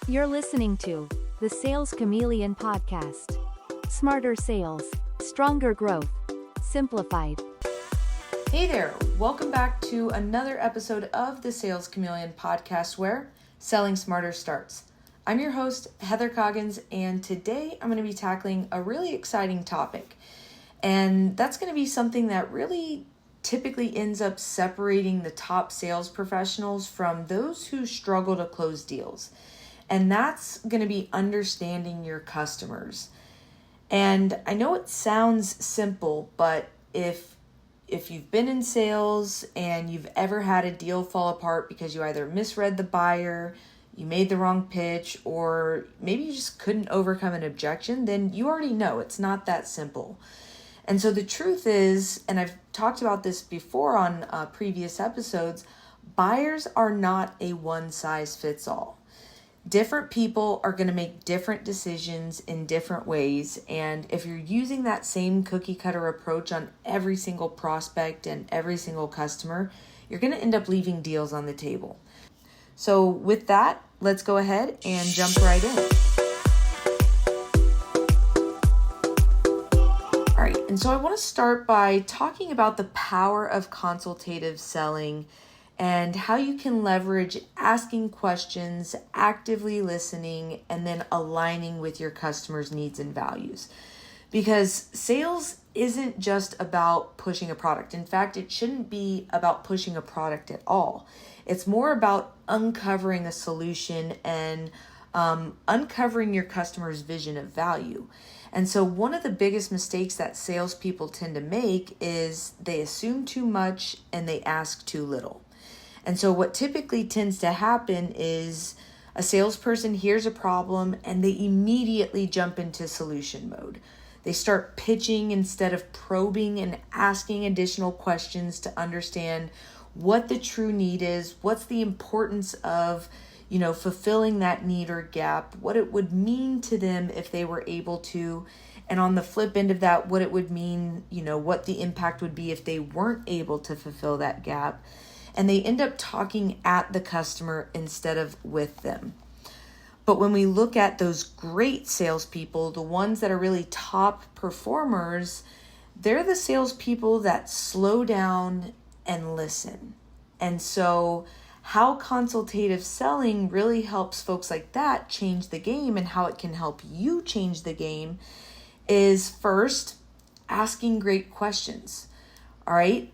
You're listening to the Sales Chameleon Podcast. Smarter sales, stronger growth, simplified. Hey there, welcome back to another episode of the Sales Chameleon Podcast where selling smarter starts. I'm your host, Heather Coggins, and today I'm going to be tackling a really exciting topic. And that's going to be something that really typically ends up separating the top sales professionals from those who struggle to close deals. And that's going to be understanding your customers. And I know it sounds simple, but if you've been in sales and you've ever had a deal fall apart because you either misread the buyer, you made the wrong pitch, or maybe you just couldn't overcome an objection, then you already know it's not that simple. And so the truth is, and I've talked about this before on previous episodes, buyers are not a one-size-fits-all. Different people are going to make different decisions in different ways. And if you're using that same cookie cutter approach on every single prospect and every single customer, you're going to end up leaving deals on the table. So with that, let's go ahead and jump right in. All right, and so I want to start by talking about the power of consultative selling and how you can leverage asking questions, actively listening, and then aligning with your customers' needs and values. Because sales isn't just about pushing a product. In fact, it shouldn't be about pushing a product at all. It's more about uncovering a solution and uncovering your customer's vision of value. And so one of the biggest mistakes that salespeople tend to make is they assume too much and they ask too little. And so what typically tends to happen is a salesperson hears a problem and they immediately jump into solution mode. They start pitching instead of probing and asking additional questions to understand what the true need is, what's the importance of, fulfilling that need or gap, what it would mean to them if they were able to, and on the flip end of that, what it would mean, what the impact would be if they weren't able to fulfill that gap. And they end up talking at the customer instead of with them. But when we look at those great salespeople, the ones that are really top performers, they're the salespeople that slow down and listen. And so how consultative selling really helps folks like that change the game and how it can help you change the game is first asking great questions. All right.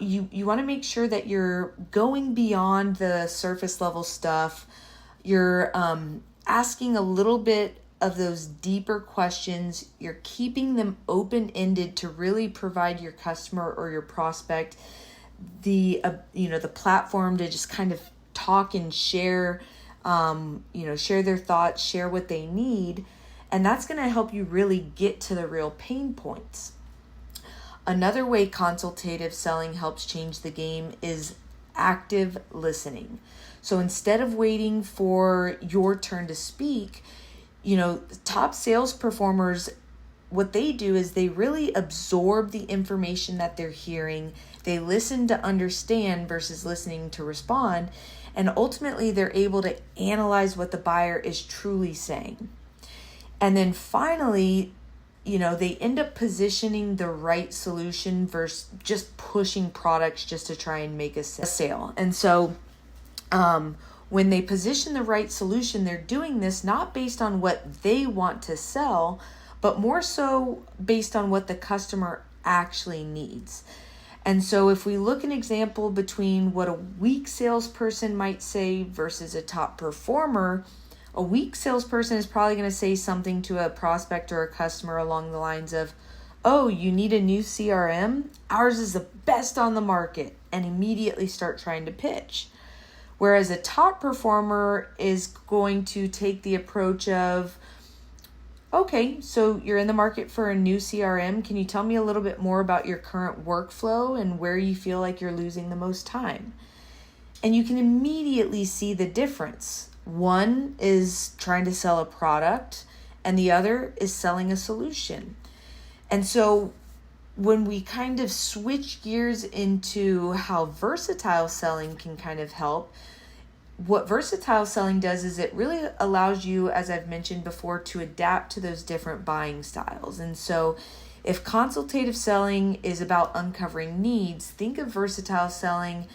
You want to make sure that you're going beyond the surface level stuff. You're asking a little bit of those deeper questions. You're keeping them open-ended to really provide your customer or your prospect the platform to just kind of talk and share, share their thoughts, share what they need. And that's going to help you really get to the real pain points. Another way consultative selling helps change the game is active listening. So instead of waiting for your turn to speak, top sales performers, what they do is they really absorb the information that they're hearing. They listen to understand versus listening to respond. And ultimately, they're able to analyze what the buyer is truly saying. And then finally, they end up positioning the right solution versus just pushing products just to try and make a sale. And so when they position the right solution, they're doing this not based on what they want to sell, but more so based on what the customer actually needs. And so if we look an example between what a weak salesperson might say versus a top performer, a weak salesperson is probably going to say something to a prospect or a customer along the lines of, "Oh, you need a new CRM? Ours is the best on the market," and immediately start trying to pitch. Whereas a top performer is going to take the approach of, "Okay, so you're in the market for a new CRM. Can you tell me a little bit more about your current workflow and where you feel like you're losing the most time?" And you can immediately see the difference. One is trying to sell a product and the other is selling a solution. And so when we kind of switch gears into how versatile selling can kind of help, what versatile selling does is it really allows you, as I've mentioned before, to adapt to those different buying styles. And so if consultative selling is about uncovering needs, think of versatile selling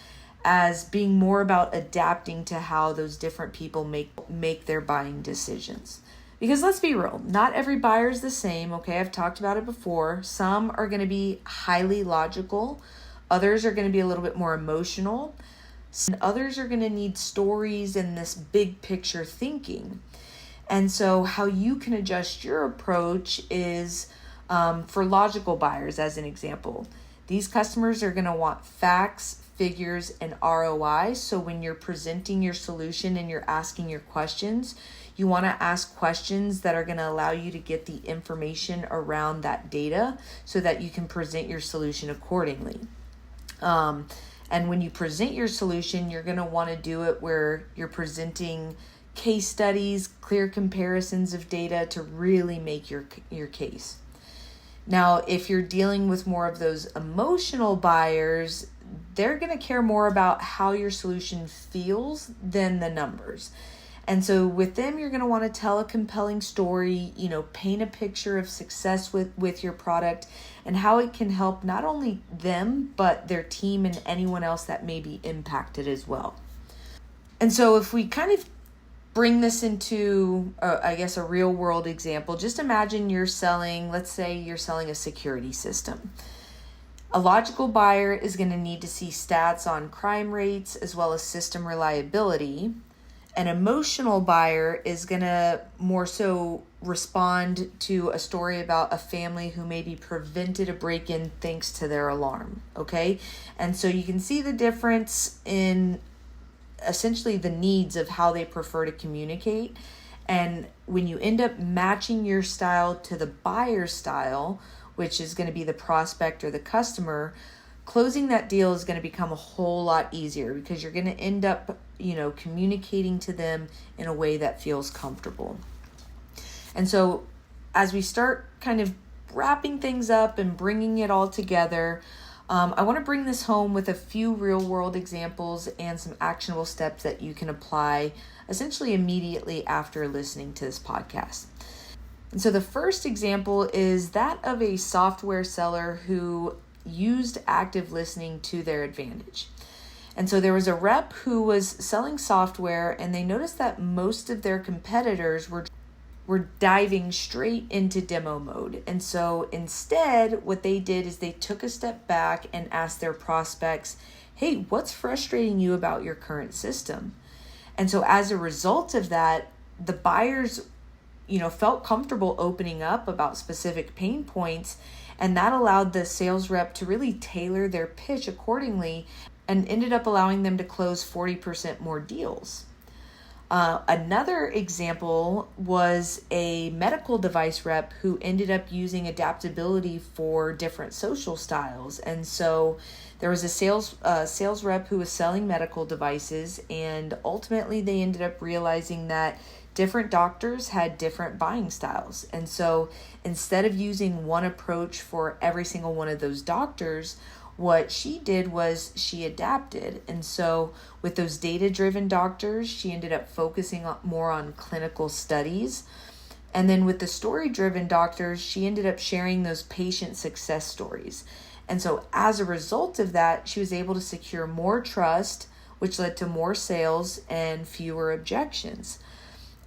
as being more about adapting to how those different people make their buying decisions. Because let's be real, not every buyer is the same, okay? I've talked about it before. Some are going to be highly logical. Others are going to be a little bit more emotional. And others are going to need stories and this big picture thinking. And so how you can adjust your approach is for logical buyers, as an example. These customers are going to want facts, figures, and ROI. So when you're presenting your solution and you're asking your questions, you want to ask questions that are going to allow you to get the information around that data so that you can present your solution accordingly. And when you present your solution, you're going to want to do it where you're presenting case studies, clear comparisons of data to really make your case. Now, if you're dealing with more of those emotional buyers, they're going to care more about how your solution feels than the numbers. And so with them, you're going to want to tell a compelling story, paint a picture of success with your product and how it can help not only them, but their team and anyone else that may be impacted as well. And so if we kind of bring this into, a real world example, just imagine let's say you're selling a security system. A logical buyer is going to need to see stats on crime rates as well as system reliability. An emotional buyer is going to more so respond to a story about a family who maybe prevented a break-in thanks to their alarm, okay? And so you can see the difference in essentially the needs of how they prefer to communicate. And when you end up matching your style to the buyer's style, which is going to be the prospect or the customer, closing that deal is going to become a whole lot easier because you're going to end up, communicating to them in a way that feels comfortable. And so as we start kind of wrapping things up and bringing it all together, I want to bring this home with a few real world examples and some actionable steps that you can apply essentially immediately after listening to this podcast. And so the first example is that of a software seller who used active listening to their advantage. And so there was a rep who was selling software and they noticed that most of their competitors were diving straight into demo mode. And so instead, what they did is they took a step back and asked their prospects, hey, what's frustrating you about your current system? And so as a result of that, the buyers, felt comfortable opening up about specific pain points, and that allowed the sales rep to really tailor their pitch accordingly and ended up allowing them to close 40% more deals. Another example was a medical device rep who ended up using adaptability for different social styles. And so there was a sales rep who was selling medical devices, and ultimately they ended up realizing that different doctors had different buying styles. And so instead of using one approach for every single one of those doctors, what she did was she adapted. And so with those data-driven doctors, she ended up focusing more on clinical studies. And then with the story-driven doctors, she ended up sharing those patient success stories. And so as a result of that, she was able to secure more trust, which led to more sales and fewer objections.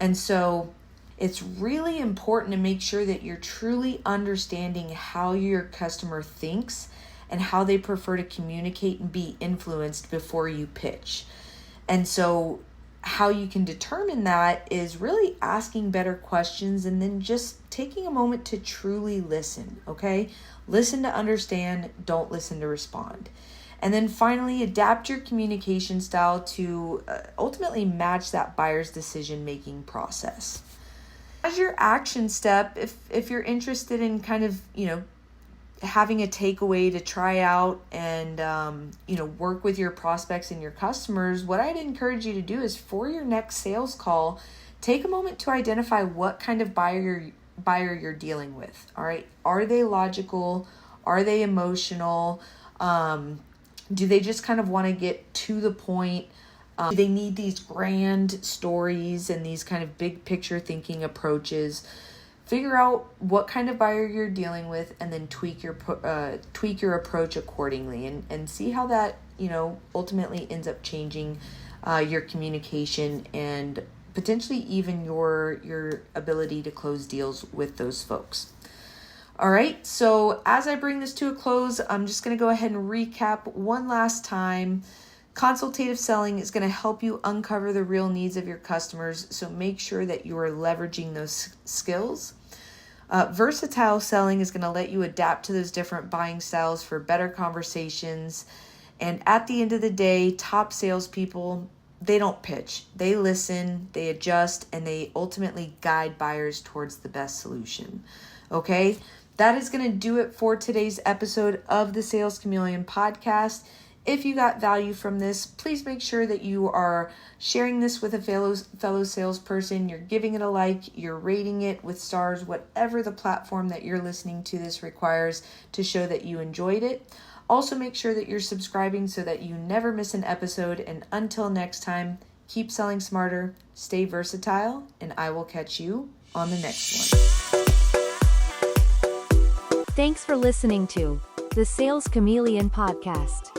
And so it's really important to make sure that you're truly understanding how your customer thinks and how they prefer to communicate and be influenced before you pitch. And so how you can determine that is really asking better questions and then just taking a moment to truly listen, okay? Listen to understand, don't listen to respond. And then finally, adapt your communication style to ultimately match that buyer's decision-making process. As your action step, if you're interested in kind of, having a takeaway to try out and, work with your prospects and your customers, what I'd encourage you to do is for your next sales call, take a moment to identify what kind of buyer you're dealing with. All right. Are they logical? Are they emotional? Do they just kind of want to get to the point? They need these grand stories and these kind of big picture thinking approaches. Figure out what kind of buyer you're dealing with, and then tweak your approach accordingly, and see how that ultimately ends up changing your communication and potentially even your ability to close deals with those folks. All right, so as I bring this to a close, I'm just going to go ahead and recap one last time. Consultative selling is going to help you uncover the real needs of your customers, so make sure that you are leveraging those skills. Versatile selling is going to let you adapt to those different buying styles for better conversations. And at the end of the day, top salespeople, they don't pitch. They listen, they adjust, and they ultimately guide buyers towards the best solution. Okay? That is going to do it for today's episode of the Sales Chameleon Podcast. If you got value from this, please make sure that you are sharing this with a fellow salesperson. You're giving it a like, you're rating it with stars, whatever the platform that you're listening to this requires to show that you enjoyed it. Also, make sure that you're subscribing so that you never miss an episode. And until next time, keep selling smarter, stay versatile, and I will catch you on the next one. Thanks for listening to the Sales Chameleon Podcast.